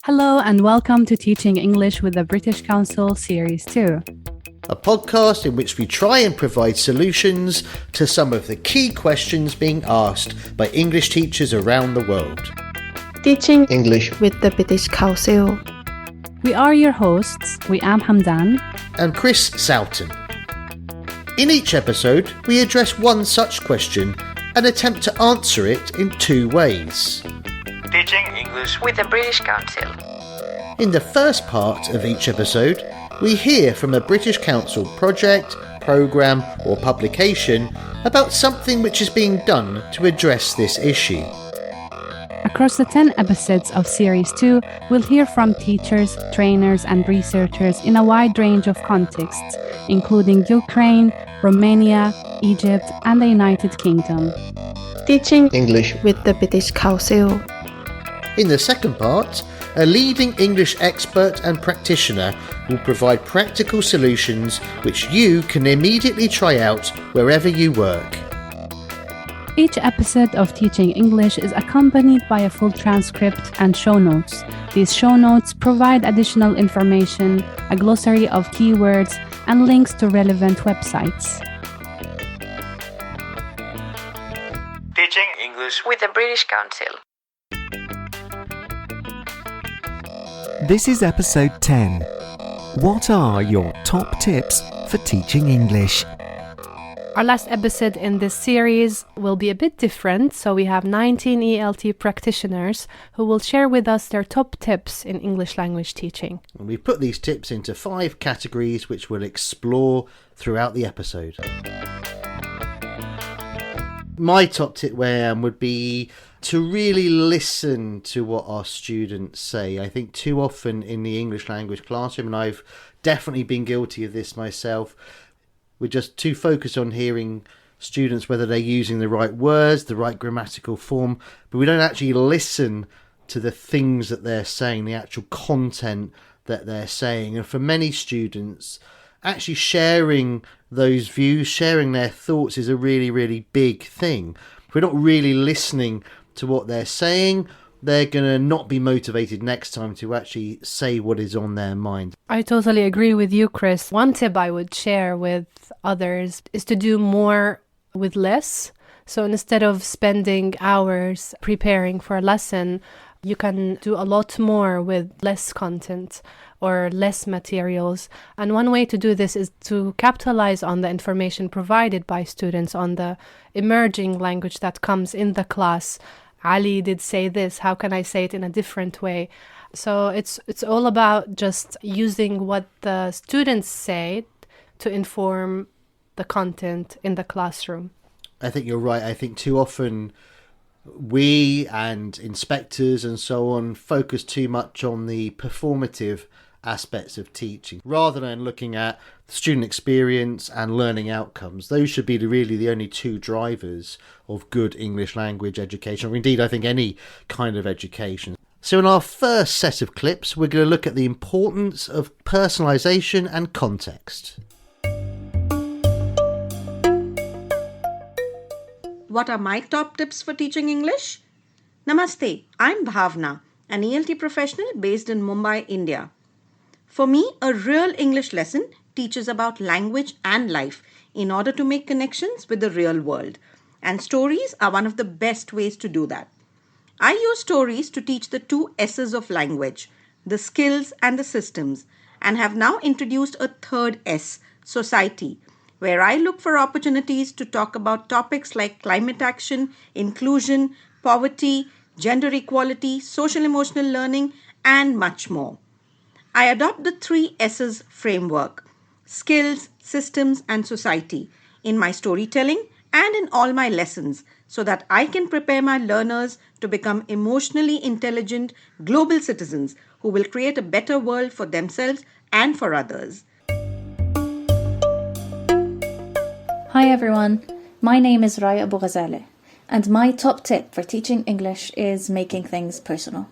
Hello and welcome to Teaching English with the British Council Series 2. A podcast in which we try and provide solutions to some of the key questions being asked by English teachers around the world. Teaching English with the British Council. We are your hosts, we am Hamdan and Chris Soughton. In each episode, we address one such question and attempt to answer it in two ways. Teaching English with the British Council. In the first part of each episode, we hear from a British Council project, programme or publication about something which is being done to address this issue. Across the 10 episodes of Series 2, we'll hear from teachers, trainers and researchers in a wide range of contexts, including Ukraine, Romania, Egypt and the United Kingdom. Teaching English with the British Council. In the second part, a leading English expert and practitioner will provide practical solutions which you can immediately try out wherever you work. Each episode of Teaching English is accompanied by a full transcript and show notes. These show notes provide additional information, a glossary of keywords, and links to relevant websites. Teaching English with the British Council. This is episode 10. What are your top tips for teaching English? Our last episode in this series will be a bit different, so we have 19 ELT practitioners who will share with us their top tips in English language teaching. And we've put these tips into 5 categories which we'll explore throughout the episode. My top tip would be to really listen to what our students say. I think too often in the English language classroom, and I've definitely been guilty of this myself, we're just too focused on hearing students, whether they're using the right words, the right grammatical form, but we don't actually listen to the things that they're saying, the actual content that they're saying. And for many students, actually sharing those views, sharing their thoughts is a really, really big thing. If we're not really listening to what they're saying, they're going to not be motivated next time to actually say what is on their mind. I totally agree with you, Chris. One tip I would share with others is to do more with less. So instead of spending hours preparing for a lesson, you can do a lot more with less content or less materials. And one way to do this is to capitalize on the information provided by students, on the emerging language that comes in the class. Ali did say this, how can I say it in a different way? So it's all about just using what the students say to inform the content in the classroom. I think you're right. I think too often we and inspectors and so on focus too much on the performative aspects of teaching rather than looking at student experience and learning outcomes. Those should be really the only two drivers of good English language education, or indeed I think any kind of education. So in our first set of clips, we're going to look at the importance of personalization and context. What are my top tips for teaching English? Namaste, I'm Bhavna, an ELT professional based in Mumbai, India. For me, a real English lesson teaches about language and life in order to make connections with the real world. And stories are one of the best ways to do that. I use stories to teach the 2 S's of language, the skills and the systems, and have now introduced a third S, society, where I look for opportunities to talk about topics like climate action, inclusion, poverty, gender equality, social emotional learning, and much more. I adopt the 3 S's framework, skills, systems, and society, in my storytelling and in all my lessons so that I can prepare my learners to become emotionally intelligent global citizens who will create a better world for themselves and for others. Hi everyone, my name is Raya Abu Ghazaleh, and my top tip for teaching English is making things personal.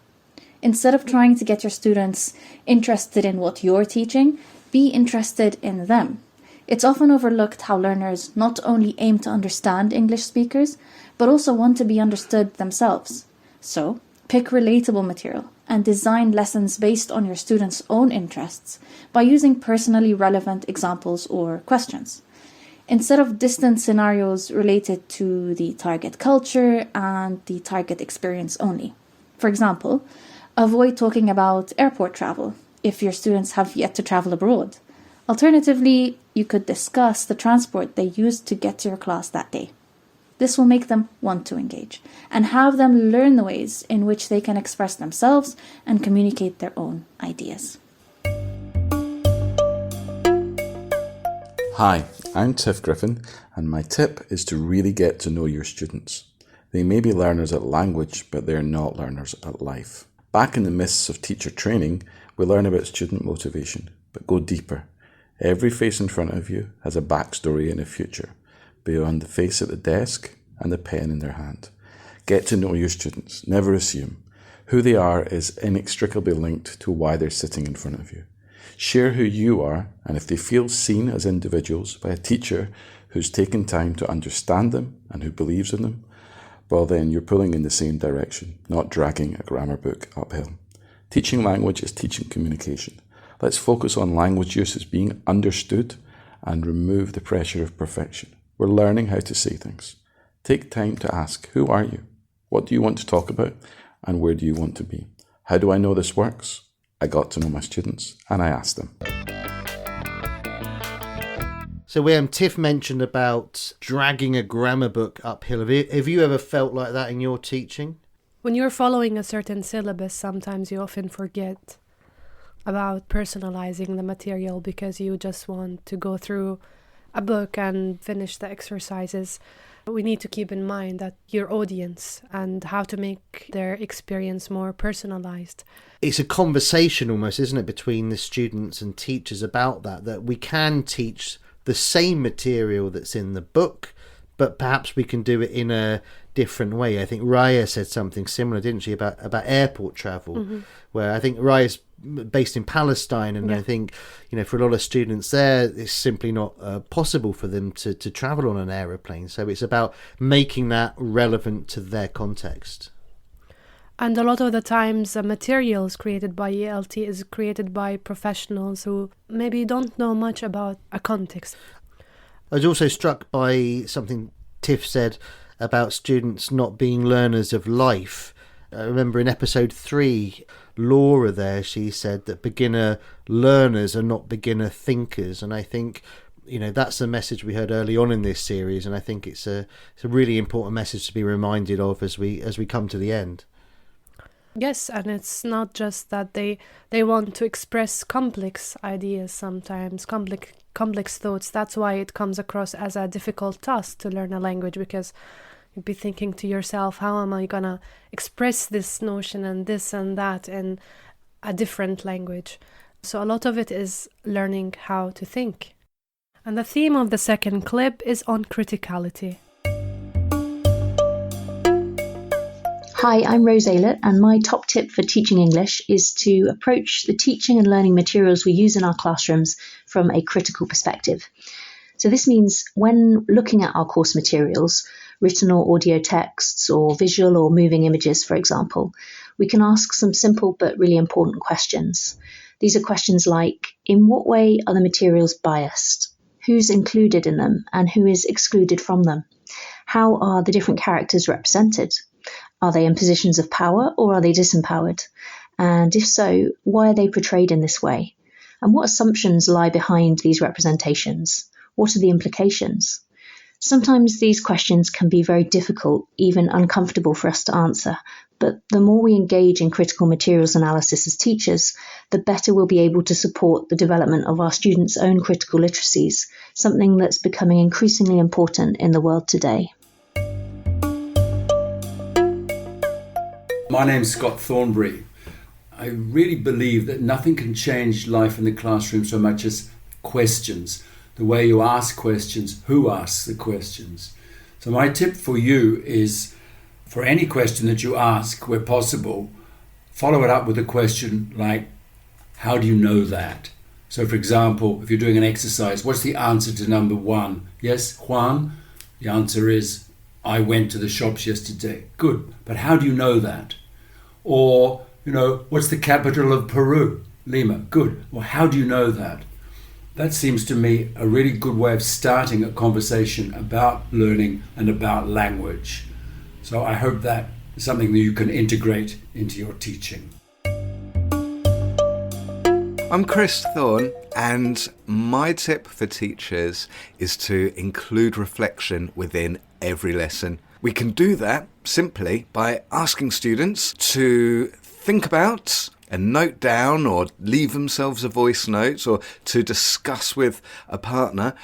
Instead of trying to get your students interested in what you're teaching, be interested in them. It's often overlooked how learners not only aim to understand English speakers, but also want to be understood themselves. So, Pick relatable material and design lessons based on your students' own interests by using personally relevant examples or questions, instead of distant scenarios related to the target culture and the target experience only. For example, avoid talking about airport travel if your students have yet to travel abroad. Alternatively, you could discuss the transport they used to get to your class that day. This will make them want to engage and have them learn the ways in which they can express themselves and communicate their own ideas. Hi, I'm Tiff Griffin, and my tip is to really get to know your students. They may be learners at language, but they're not learners at life. Back in the mists of teacher training, we learn about student motivation, but go deeper. Every face in front of you has a backstory and a future, beyond the face at the desk and the pen in their hand. Get to know your students, never assume. Who they are is inextricably linked to why they're sitting in front of you. Share who you are, and if they feel seen as individuals by a teacher who's taken time to understand them and who believes in them, well then you're pulling in the same direction, not dragging a grammar book uphill. Teaching language is teaching communication. Let's focus on language use as being understood and remove the pressure of perfection. We're learning how to say things. Take time to ask, who are you? What do you want to talk about? And where do you want to be? How do I know this works? I got to know my students and I asked them. So Tiff mentioned about dragging a grammar book uphill. Have you ever felt like that in your teaching? When you're following a certain syllabus, sometimes you often forget about personalizing the material because you just want to go through a book and finish the exercises. We need to keep in mind that your audience and how to make their experience more personalized. It's a conversation almost, isn't it, between the students and teachers about that we can teach the same material that's in the book, but perhaps we can do it in a different way. I think Raya said something similar, didn't she, about airport travel, where I think Raya's based in Palestine, and I think, for a lot of students there, it's simply not possible for them to travel on an aeroplane. So it's about making that relevant to their context. And a lot of the times, materials created by ELT is created by professionals who maybe don't know much about a context. I was also struck by something Tiff said about students not being learners of life. I remember in episode 3, Laura there, she said that beginner learners are not beginner thinkers. And I think, that's a message we heard early on in this series. And I think it's a really important message to be reminded of as we come to the end. Yes, and it's not just that they want to express complex ideas sometimes, complex thoughts. That's why it comes across as a difficult task to learn a language, because you'd be thinking to yourself, how am I gonna express this notion and this and that in a different language? So a lot of it is learning how to think. And the theme of the second clip is on criticality. Hi, I'm Rose Aylett, and my top tip for teaching English is to approach the teaching and learning materials we use in our classrooms from a critical perspective. So this means when looking at our course materials, written or audio texts or visual or moving images, for example, we can ask some simple but really important questions. These are questions like, in what way are the materials biased? Who's included in them and who is excluded from them? How are the different characters represented? Are they in positions of power or are they disempowered? And if so, why are they portrayed in this way? And what assumptions lie behind these representations? What are the implications? Sometimes these questions can be very difficult, even uncomfortable for us to answer, but the more we engage in critical materials analysis as teachers, the better we'll be able to support the development of our students' own critical literacies, something that's becoming increasingly important in the world today. My name's Scott Thornbury. I really believe that nothing can change life in the classroom so much as questions. The way you ask questions, who asks the questions. So my tip for you is, for any question that you ask, where possible, follow it up with a question like, how do you know that? So for example, if you're doing an exercise, what's the answer to number 1? Yes, Juan? The answer is, I went to the shops yesterday. Good, but how do you know that? Or, what's the capital of Peru? Lima. Good. Well, how do you know that? That seems to me a really good way of starting a conversation about learning and about language. So I hope that is something that you can integrate into your teaching. I'm Chris Thorne, and my tip for teachers is to include reflection within every lesson. We can do that simply by asking students to think about and note down or leave themselves a voice note or to discuss with a partner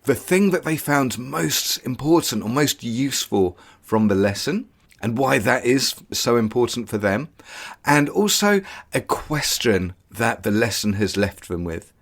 the thing that they found most important or most useful from the lesson and why that is so important for them, and also a question that the lesson has left them with.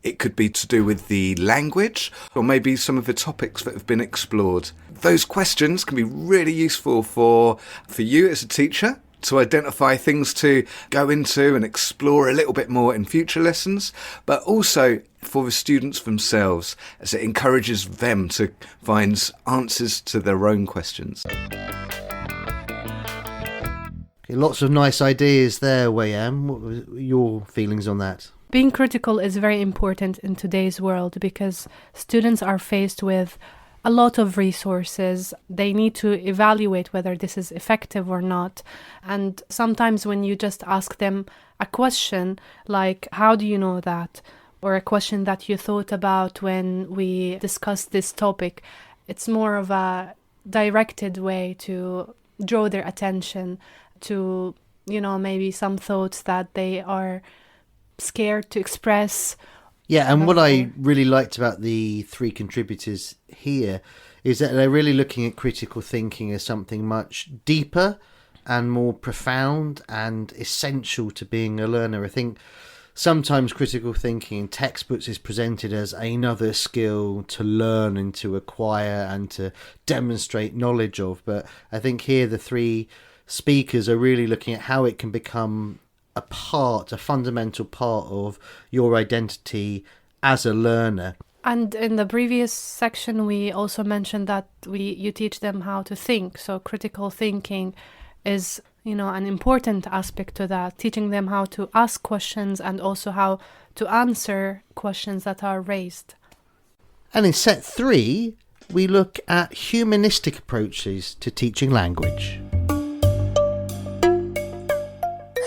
It could be to do with the language or maybe some of the topics that have been explored. Those questions can be really useful for you as a teacher to identify things to go into and explore a little bit more in future lessons, but also for the students themselves, as it encourages them to find answers to their own questions. Lots of nice ideas there, Wei-Am. What were your feelings on that? Being critical is very important in today's world because students are faced with a lot of resources. They need to evaluate whether this is effective or not. And sometimes when you just ask them a question like, how do you know that? Or a question that you thought about when we discussed this topic, it's more of a directed way to draw their attention to, maybe some thoughts that they are scared to express. Yeah, and what I really liked about the three contributors here is that they're really looking at critical thinking as something much deeper and more profound and essential to being a learner. I think sometimes critical thinking in textbooks is presented as another skill to learn and to acquire and to demonstrate knowledge of. But I think here the three speakers are really looking at how it can become a fundamental part of your identity as a learner. And in the previous section, we also mentioned that you teach them how to think. So critical thinking is, an important aspect to that, teaching them how to ask questions and also how to answer questions that are raised. And in set 3, we look at humanistic approaches to teaching language.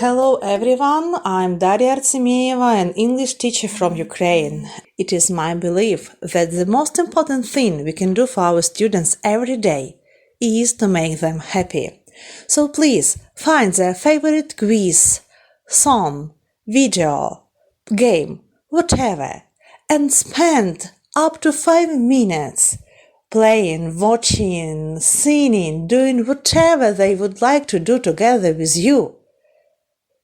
Hello everyone, I'm Daria Artsemiyeva, an English teacher from Ukraine. It is my belief that the most important thing we can do for our students every day is to make them happy. So please find their favorite quiz, song, video, game, whatever, and spend up to 5 minutes playing, watching, singing, doing whatever they would like to do together with you.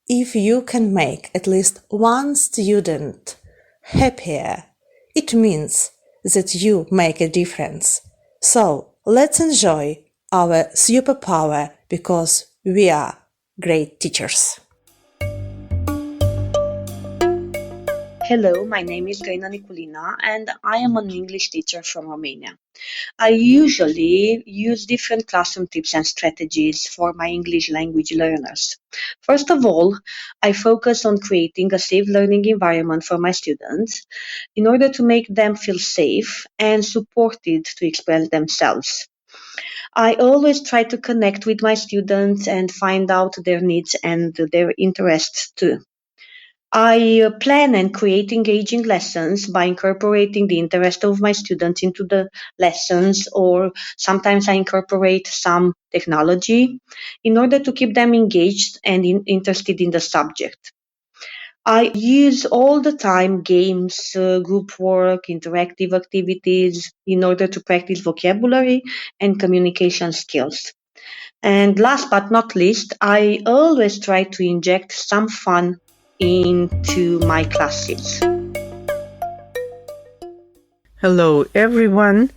If you can make at least one student happier, it means that you make a difference. So let's enjoy our superpower because we are great teachers. Hello, my name is Gaina Niculina and I am an English teacher from Romania. I usually use different classroom tips and strategies for my English language learners. First of all, I focus on creating a safe learning environment for my students in order to make them feel safe and supported to express themselves. I always try to connect with my students and find out their needs and their interests too. I plan and create engaging lessons by incorporating the interest of my students into the lessons, or sometimes I incorporate some technology in order to keep them engaged and interested in the subject. I use all the time games, group work, interactive activities in order to practice vocabulary and communication skills. And last but not least, I always try to inject some fun into my classes. Hello everyone,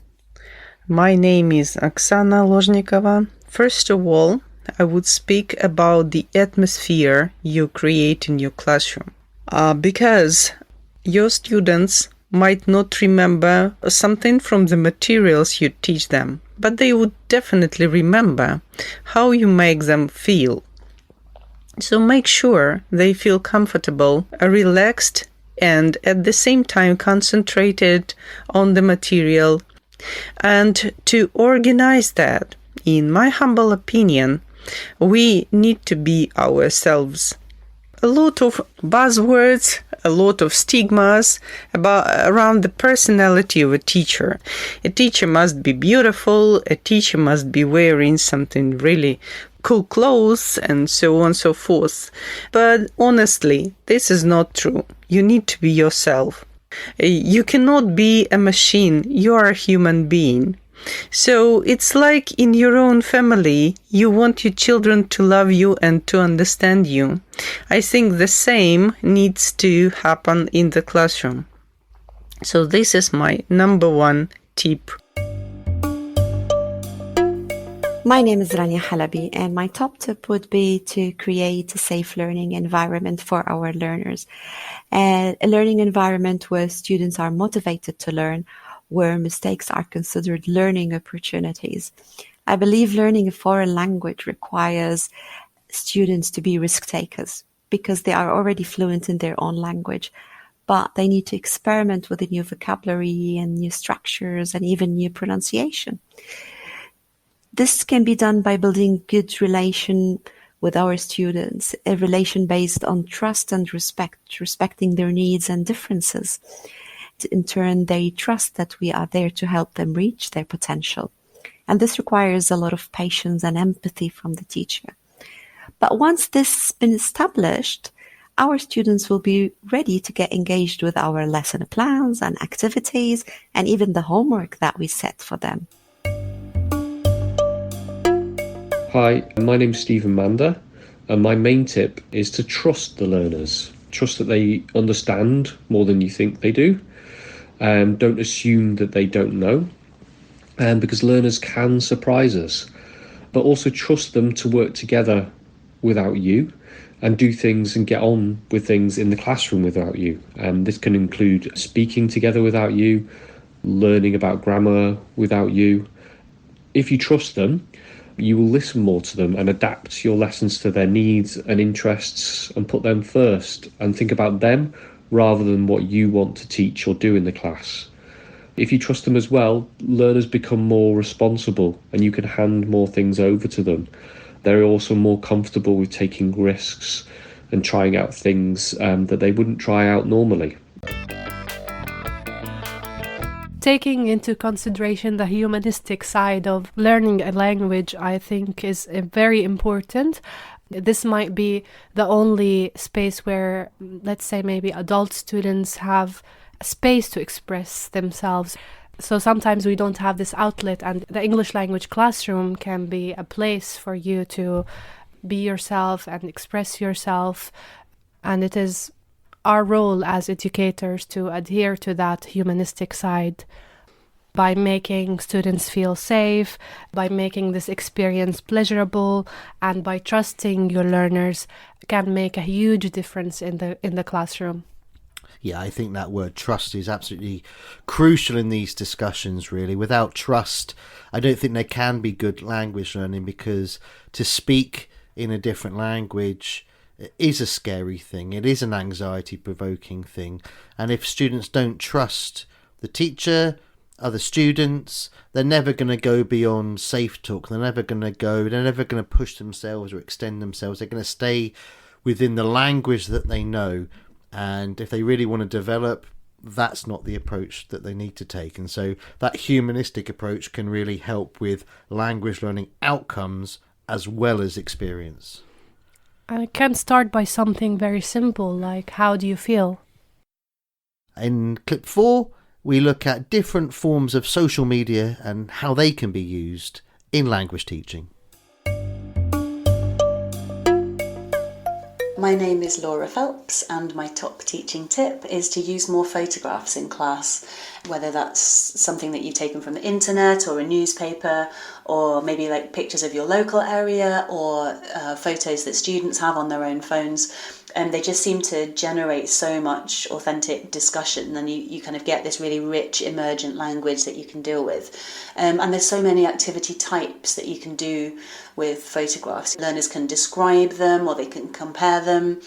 my name is Oksana Lozhnikova. First of all, I would speak about the atmosphere you create in your classroom. Because your students might not remember something from the materials you teach them, but they would definitely remember how you make them feel. So make sure they feel comfortable, relaxed, and at the same time concentrated on the material. And to organize that, in my humble opinion, we need to be ourselves. A lot of buzzwords, a lot of stigmas around the personality of a teacher. A teacher must be beautiful, a teacher must be wearing something really cool clothes, and so on and so forth. But honestly, this is not true. You need to be yourself. You cannot be a machine. You are a human being. So it's like in your own family, you want your children to love you and to understand you. I think the same needs to happen in the classroom. So this is my number one tip. My name is Rania Halabi, and my top tip would be to create a safe learning environment for our learners. A learning environment where students are motivated to learn, where mistakes are considered learning opportunities. I believe learning a foreign language requires students to be risk takers because they are already fluent in their own language, but they need to experiment with a new vocabulary and new structures and even new pronunciation. This can be done by building good relation with our students, a relation based on trust and respect, respecting their needs and differences. In turn, they trust that we are there to help them reach their potential. And this requires a lot of patience and empathy from the teacher. But once this has been established, our students will be ready to get engaged with our lesson plans and activities and even the homework that we set for them. Hi, my name's Stephen Mander, and my main tip is to trust the learners. Trust that they understand more than you think they do. Don't assume that they don't know, because learners can surprise us. But also trust them to work together without you and do things and get on with things in the classroom without you. This can include speaking together without you, learning about grammar without you. If you trust them, you will listen more to them and adapt your lessons to their needs and interests and put them first and think about them rather than what you want to teach or do in the class. If you trust them as well, learners become more responsible and you can hand more things over to them. They're also more comfortable with taking risks and trying out things that they wouldn't try out normally. Taking into consideration the humanistic side of learning a language, I think is very important. This might be the only space where, let's say, maybe adult students have a space to express themselves. So sometimes we don't have this outlet, and the English language classroom can be a place for you to be yourself and express yourself. And it is our role as educators to adhere to that humanistic side by making students feel safe, by making this experience pleasurable, and by trusting your learners can make a huge difference in the classroom. Yeah, I think that word trust is absolutely crucial in these discussions, really. Without trust, I don't think there can be good language learning, because to speak in a different language is a scary thing. It is an anxiety-provoking thing. And if students don't trust the teacher, other students, they're never going to go beyond safe talk. They're never going to push themselves or extend themselves. They're going to stay within the language that they know. And if they really want to develop, that's not the approach that they need to take. And so that humanistic approach can really help with language learning outcomes as well as experience. And it can start by something very simple, like how do you feel? In clip 4, we look at different forms of social media and how they can be used in language teaching. My name is Laura Phelps, and my top teaching tip is to use more photographs in class, whether that's something that you've taken from the internet or a newspaper, or maybe like pictures of your local area, or photos that students have on their own phones. they just seem to generate so much authentic discussion, and you kind of get this really rich emergent language that you can deal with. And there's so many activity types that you can do with photographs. Learners can describe them, or they can compare them.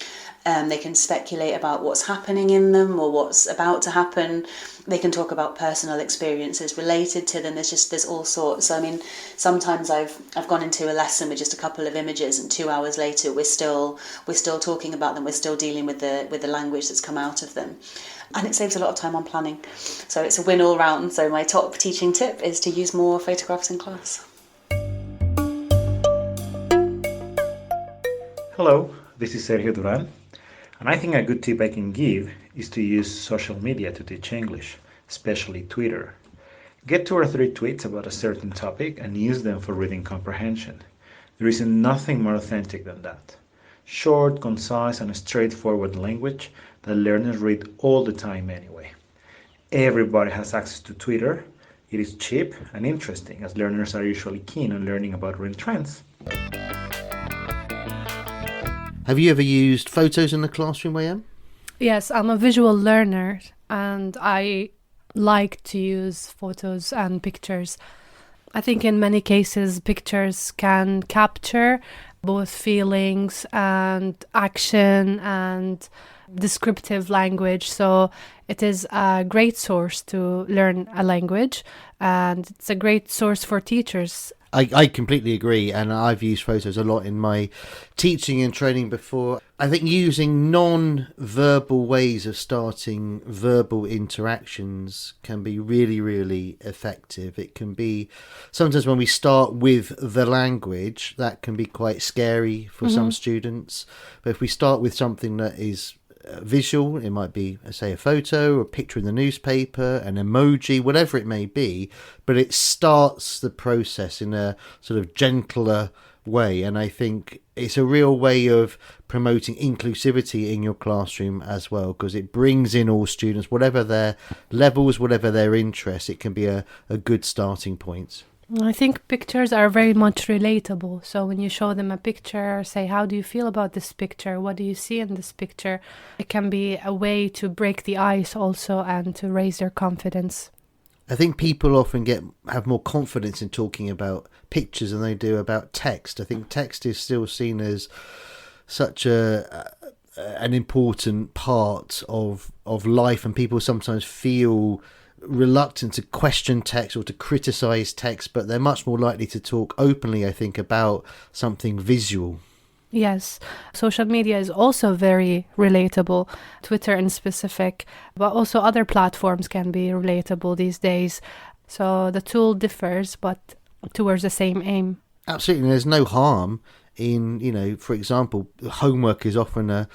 They can speculate about what's happening in them or what's about to happen. They can talk about personal experiences related to them. There's all sorts. So, I mean, sometimes I've gone into a lesson with just a couple of images, and 2 hours later we're still talking about them. We're still dealing with the language that's come out of them, and it saves a lot of time on planning. So it's a win all round. So my top teaching tip is to use more photographs in class. Hello, this is Sergio Duran. And I think a good tip I can give is to use social media to teach English, especially Twitter. Get 2 or 3 tweets about a certain topic and use them for reading comprehension. There is nothing more authentic than that. Short, concise, and straightforward language that learners read all the time anyway. Everybody has access to Twitter. It is cheap and interesting, as learners are usually keen on learning about real trends. Have you ever used photos in the classroom, YM? Yes, I'm a visual learner and I like to use photos and pictures. I think in many cases pictures can capture both feelings and action and descriptive language. So it is a great source to learn a language, and it's a great source for teachers. I completely agree, and I've used photos a lot in my teaching and training before. I think using non-verbal ways of starting verbal interactions can be really, really effective. It can be, sometimes when we start with the language, that can be quite scary for some students. But if we start with something that is visual, it might be, say, a photo or a picture in the newspaper, an emoji, whatever it may be, but it starts the process in a sort of gentler way. And I think it's a real way of promoting inclusivity in your classroom as well, because it brings in all students, whatever their levels, whatever their interests. It can be a good starting point. I think pictures are very much relatable. So when you show them a picture, say, how do you feel about this picture? What do you see in this picture? It can be a way to break the ice also and to raise their confidence. I think people often have more confidence in talking about pictures than they do about text. I think text is still seen as such an important part of life, and people sometimes feel reluctant to question text or to criticize text, but they're much more likely to talk openly, I think, about something visual. Yes, social media is also very relatable, Twitter in specific, but also other platforms can be relatable these days. So the tool differs, but towards the same aim. Absolutely, and there's no harm in, for example, homework is often a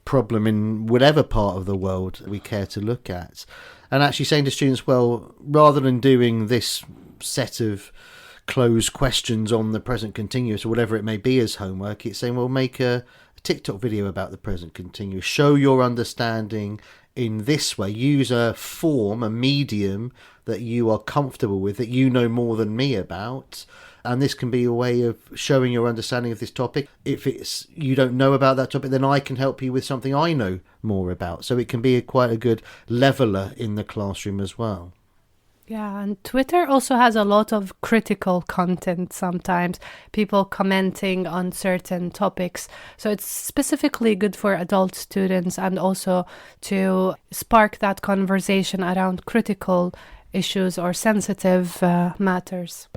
problem in whatever part of the world we care to look at. And actually saying to students, well, rather than doing this set of closed questions on the present continuous or whatever it may be as homework, it's saying, well, make a TikTok video about the present continuous. Show your understanding in this way. Use a form, a medium that you are comfortable with, that you know more than me about. And this can be a way of showing your understanding of this topic. If it's you don't know about that topic, then I can help you with something I know more about. So it can be quite a good leveler in the classroom as well. Yeah, and Twitter also has a lot of critical content sometimes, people commenting on certain topics. So it's specifically good for adult students and also to spark that conversation around critical issues or sensitive matters.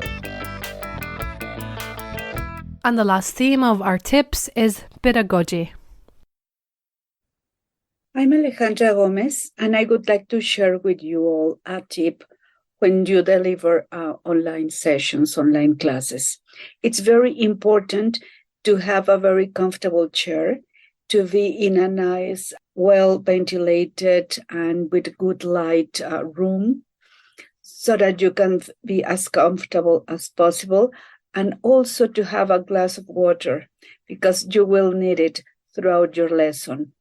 And the last theme of our tips is pedagogy. I'm Alejandra Gomez, and I would like to share with you all a tip when you deliver online sessions, online classes. It's very important to have a very comfortable chair, to be in a nice, well-ventilated and with good light room, so that you can be as comfortable as possible, and also to have a glass of water, because you will need it throughout your lesson.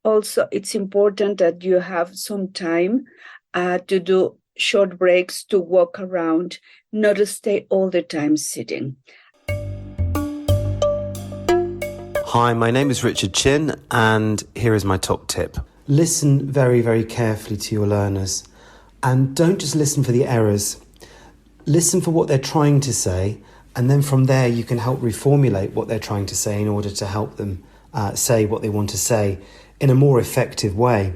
Also, it's important that you have some time to do short breaks, to walk around, not to stay all the time sitting. Hi, my name is Richard Chin, and here is my top tip. Listen very, very carefully to your learners, and don't just listen for the errors. Listen for what they're trying to say, and then from there you can help reformulate what they're trying to say in order to help them say what they want to say in a more effective way.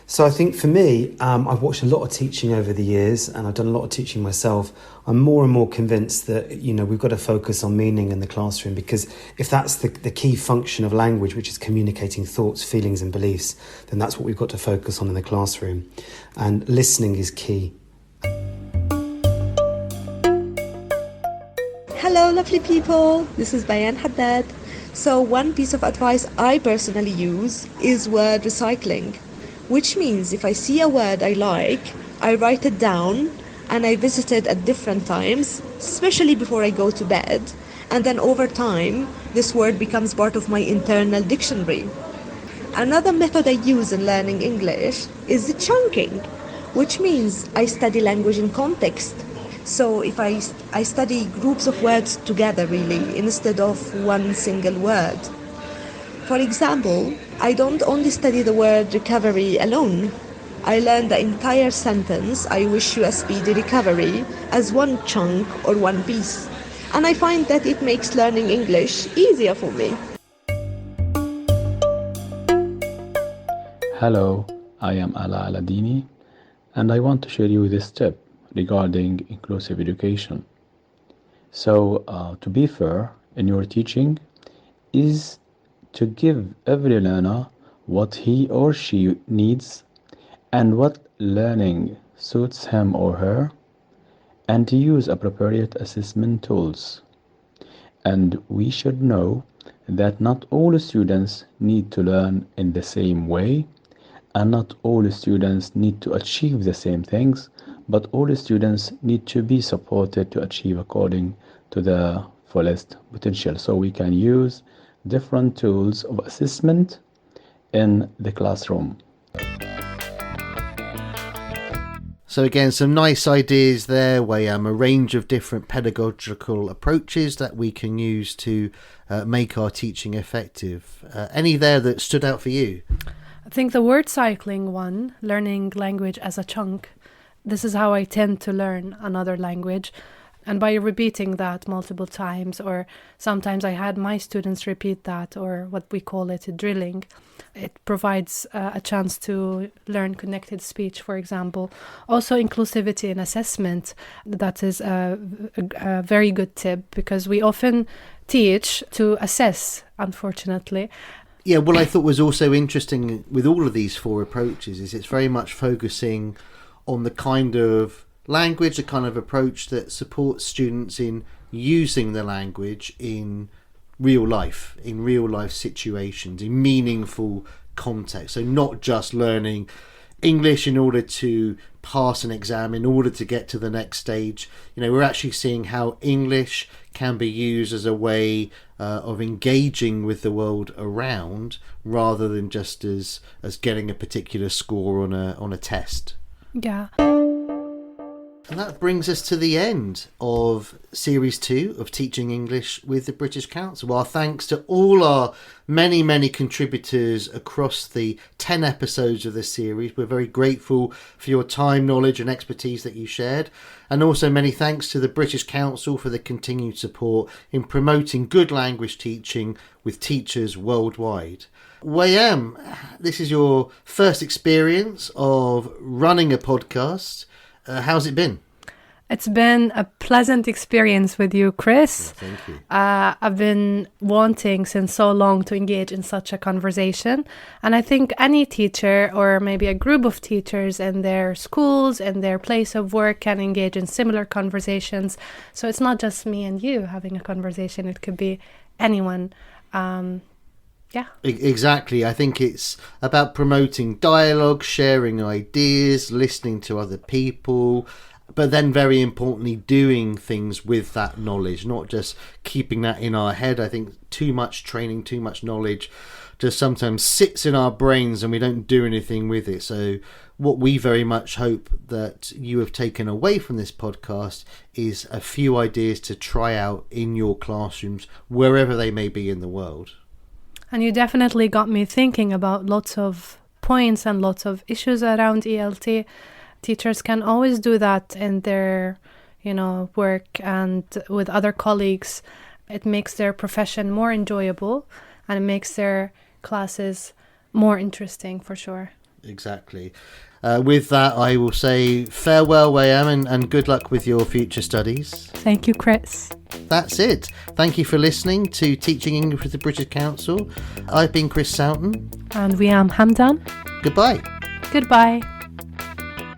So I think for me, I've watched a lot of teaching over the years, and I've done a lot of teaching myself. I'm more and more convinced that, we've got to focus on meaning in the classroom, because if that's the key function of language, which is communicating thoughts, feelings and beliefs, then that's what we've got to focus on in the classroom. And listening is key. Hello, lovely people. This is Bayan Haddad. So one piece of advice I personally use is word recycling, which means if I see a word I like, I write it down and I visit it at different times, especially before I go to bed. And then over time, this word becomes part of my internal dictionary. Another method I use in learning English is the chunking, which means I study language in context. So if I study groups of words together, really, instead of one single word. For example, I don't only study the word recovery alone. I learn the entire sentence, I wish you a speedy recovery, as one chunk or one piece. And I find that it makes learning English easier for me. Hello, I am Ala Aladini, and I want to share you this tip regarding inclusive education. So, to be fair in your teaching is to give every learner what he or she needs and what learning suits him or her, and to use appropriate assessment tools. And we should know that not all students need to learn in the same way, and not all students need to achieve the same things, but all students need to be supported to achieve according to the fullest potential. So we can use different tools of assessment in the classroom. So again, some nice ideas there, Wayam, a range of different pedagogical approaches that we can use to make our teaching effective. Any there that stood out for you? I think the word cycling one, learning language as a chunk, this is how I tend to learn another language. And by repeating that multiple times, or sometimes I had my students repeat that, or what we call it drilling, it provides a chance to learn connected speech, for example. Also inclusivity in assessment, that is a very good tip, because we often teach to assess, unfortunately. Yeah, what I thought was also interesting with all of these four approaches is it's very much focusing on the kind of language, the kind of approach that supports students in using the language in real life situations, in meaningful context. So not just learning English in order to pass an exam, in order to get to the next stage. We're actually seeing how English can be used as a way of engaging with the world around, rather than just as getting a particular score on a test. Yeah. And that brings us to the end of Series 2 of Teaching English with the British Council. Our thanks to all our many, many contributors across the 10 episodes of this series. We're very grateful for your time, knowledge and expertise that you shared. And also many thanks to the British Council for the continued support in promoting good language teaching with teachers worldwide. Wayam, this is your first experience of running a podcast. How's it been? It's been a pleasant experience with you, Chris. Oh, thank you. I've been wanting since so long to engage in such a conversation. And I think any teacher, or maybe a group of teachers in their schools and their place of work, can engage in similar conversations. So it's not just me and you having a conversation. It could be anyone. Yeah. Exactly. I think it's about promoting dialogue, sharing ideas, listening to other people, but then very importantly doing things with that knowledge, not just keeping that in our head. I think too much training, too much knowledge just sometimes sits in our brains and we don't do anything with it. So what we very much hope that you have taken away from this podcast is a few ideas to try out in your classrooms, wherever they may be in the world. And you definitely got me thinking about lots of points and lots of issues around ELT. Teachers can always do that in their, work and with other colleagues. It makes their profession more enjoyable and it makes their classes more interesting for sure. Exactly. With that, I will say farewell, Wayam, and good luck with your future studies. Thank you, Chris. That's it. Thank you for listening to Teaching English with the British Council. I've been Chris Soughton. And Wayam Hamdan. Goodbye. Goodbye.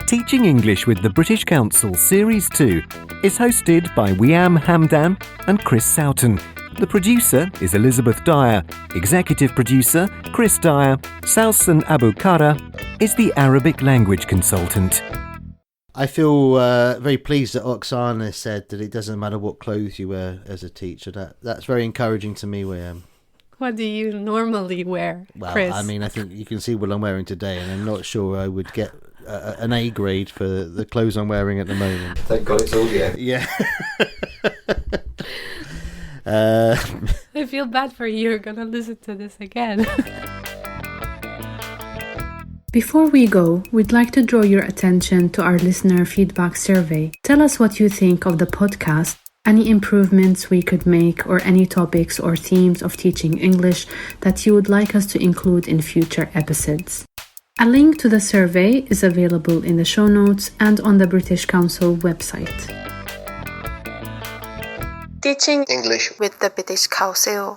Teaching English with the British Council Series 2 is hosted by Wayam Hamdan and Chris Soughton. The producer is Elizabeth Dyer. Executive producer, Chris Dyer. Sausan Abu Kara is the Arabic language consultant. I feel very pleased that Oksana said that it doesn't matter what clothes you wear as a teacher. That's very encouraging to me, Wayam. What do you normally wear, Chris? I mean, I think you can see what I'm wearing today, and I'm not sure I would get an A grade for the clothes I'm wearing at the moment. Thank God it's audio. Yeah. I feel bad for you. You're gonna listen to this again. Before we go, we'd like to draw your attention to our listener feedback survey. Tell us what you think of the podcast, any improvements we could make, or any topics or themes of teaching English that you would like us to include in future episodes. A link to the survey is available in the show notes and on the British Council website. Teaching English with the British Council.